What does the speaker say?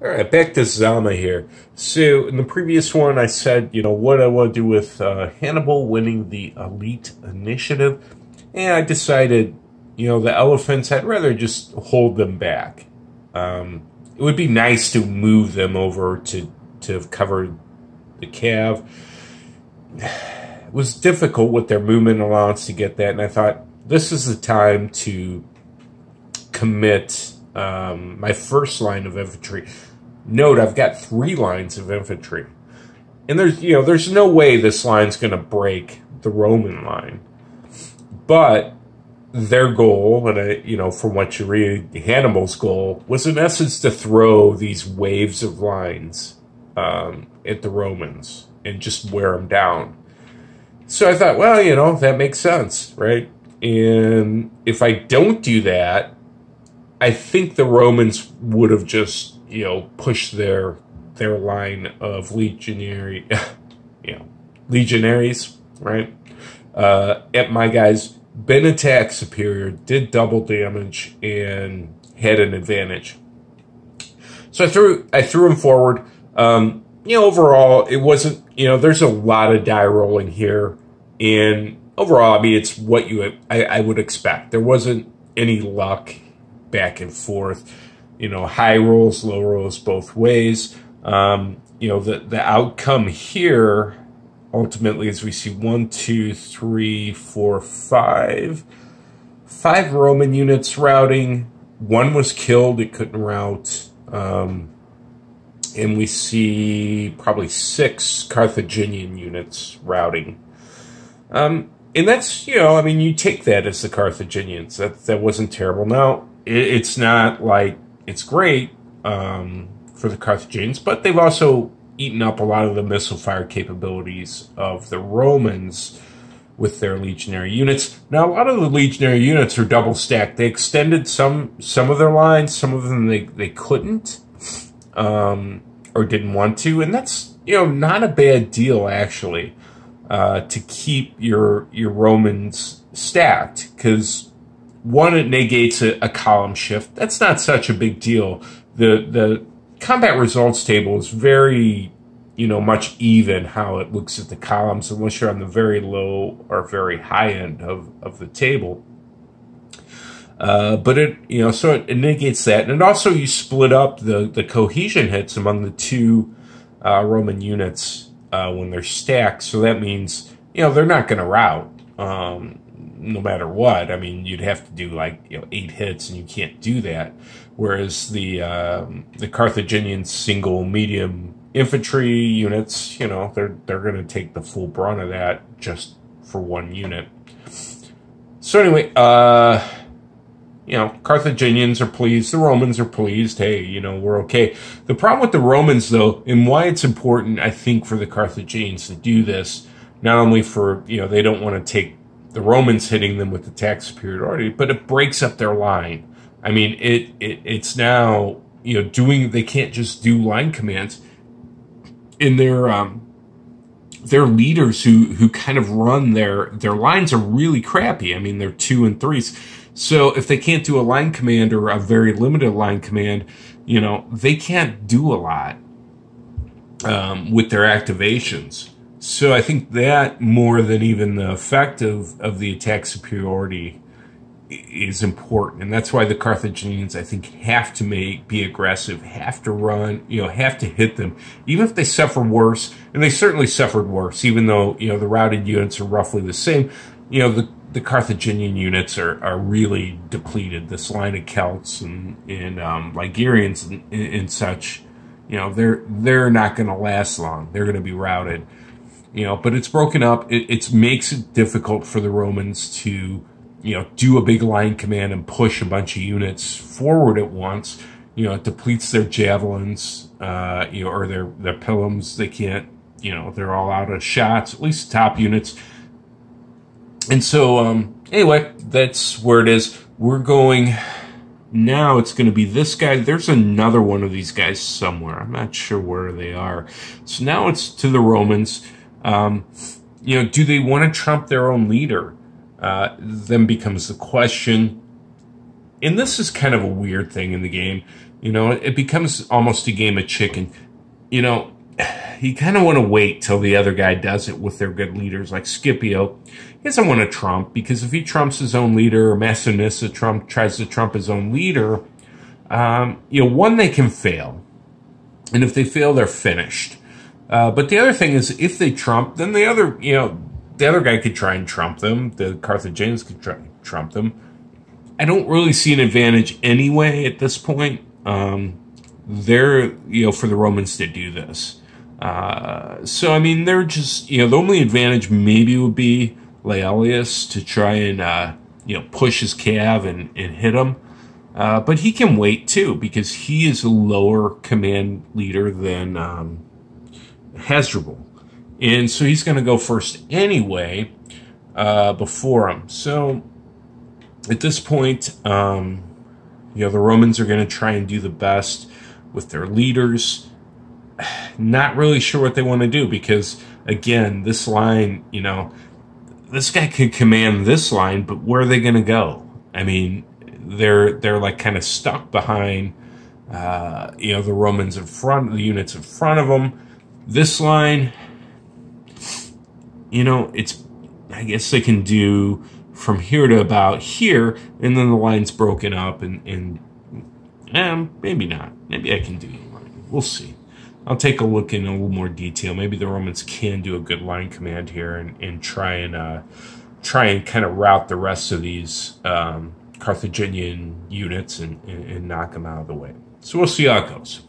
All right, back to Zama here. So in the previous one, I said, what I want to do with Hannibal winning the Elite Initiative. And I decided, the elephants, I'd rather just hold them back. It would be nice to move them over to cover the Cav. It was difficult with their movement allowance to get that, and I thought, this is the time to commit my first line of infantry. Note, I've got 3 lines of infantry. And there's no way this line's going to break the Roman line. But their goal, and from what you read, Hannibal's goal, was in essence to throw these waves of lines at the Romans and just wear them down. So I thought, well, that makes sense, right? And if I don't do that, I think the Romans would have just pushed their line of legionaries, right? At my guys, been attack superior, did double damage, and had an advantage. So I threw him forward. Overall, it wasn't, there's a lot of die rolling here, and overall, I mean, it's what I would expect. There wasn't any luck back and forth. High rolls, low rolls, both ways. The outcome here, ultimately, as we see 1, 2, 3, 4, 5 Roman units routing. 1 was killed, it couldn't rout. And we see probably 6 Carthaginian units routing. And that's, you take that as the Carthaginians. That wasn't terrible. Now, it's not like it's great for the Carthaginians, but they've also eaten up a lot of the missile fire capabilities of the Romans with their legionary units. Now, a lot of the legionary units are double stacked. They extended some of their lines, some of them they couldn't or didn't want to, and that's not a bad deal actually to keep your Romans stacked, because one, it negates a column shift. That's not such a big deal. The combat results table is very, much even how it looks at the columns, unless you're on the very low or very high end of the table. But it, so it negates that. And also you split up the cohesion hits among the 2 Roman units when they're stacked. So that means, they're not going to rout. No matter what. I mean, you'd have to do 8 hits, and you can't do that. Whereas the Carthaginian single medium infantry units, they're going to take the full brunt of that just for 1 unit. So anyway, Carthaginians are pleased, the Romans are pleased. Hey, we're okay. The problem with the Romans, though, and why it's important, I think, for the Carthaginians to do this, not only for they don't want to take the Romans hitting them with attack superiority, but it breaks up their line. I mean, it's now, they can't just do line commands. And their leaders who kind of run their lines are really crappy. I mean, they're 2 and 3s. So if they can't do a line command or a very limited line command, they can't do a lot with their activations. So I think that, more than even the effect of the attack superiority, is important. And that's why the Carthaginians, I think, have to be aggressive, have to run, have to hit them, even if they suffer worse. And they certainly suffered worse, even though, the routed units are roughly the same. The Carthaginian units are really depleted. This line of Celts and Ligurians and such, they're not going to last long. They're going to be routed. But it's broken up. It makes it difficult for the Romans to, do a big line command and push a bunch of units forward at once. It depletes their javelins, or their pilums. They can't, they're all out of shots, at least top units. And so, anyway, that's where it is. We're going, now it's going to be this guy. There's another one of these guys somewhere. I'm not sure where they are. So now it's to the Romans. Do they want to trump their own leader? Then becomes the question. And this is kind of a weird thing in the game. You know, it becomes almost a game of chicken. You know, you kind of want to wait till the other guy does it with their good leaders, like Scipio. He doesn't want to trump, because if he trumps his own leader, or Massinissa tries to trump his own leader, you know, one, they can fail. And if they fail, they're finished. But the other thing is, if they trump, then the other, you know, the other guy could try and trump them. The Carthaginians could try and trump them. I don't really see an advantage anyway at this point. They're, you know, for the Romans to do this. So, I mean, they're just, you know, the only advantage maybe would be Laelius to try and, you know, push his cav and hit him. But he can wait too, because he is a lower command leader than Hasdrubal. And so he's going to go first anyway, before him. So at this point, you know, the Romans are going to try and do the best with their leaders. Not really sure what they want to do, because again, this line, you know, this guy could command this line, but where are they going to go? I mean, they're like kind of stuck behind, you know, the Romans in front, the units in front of them. This line, you know, it's, I guess they can do from here to about here, and then the line's broken up, and maybe not. Maybe I can do the line. We'll see. I'll take a look in a little more detail. Maybe the Romans can do a good line command here and try and kind of rout the rest of these Carthaginian units and knock them out of the way. So we'll see how it goes.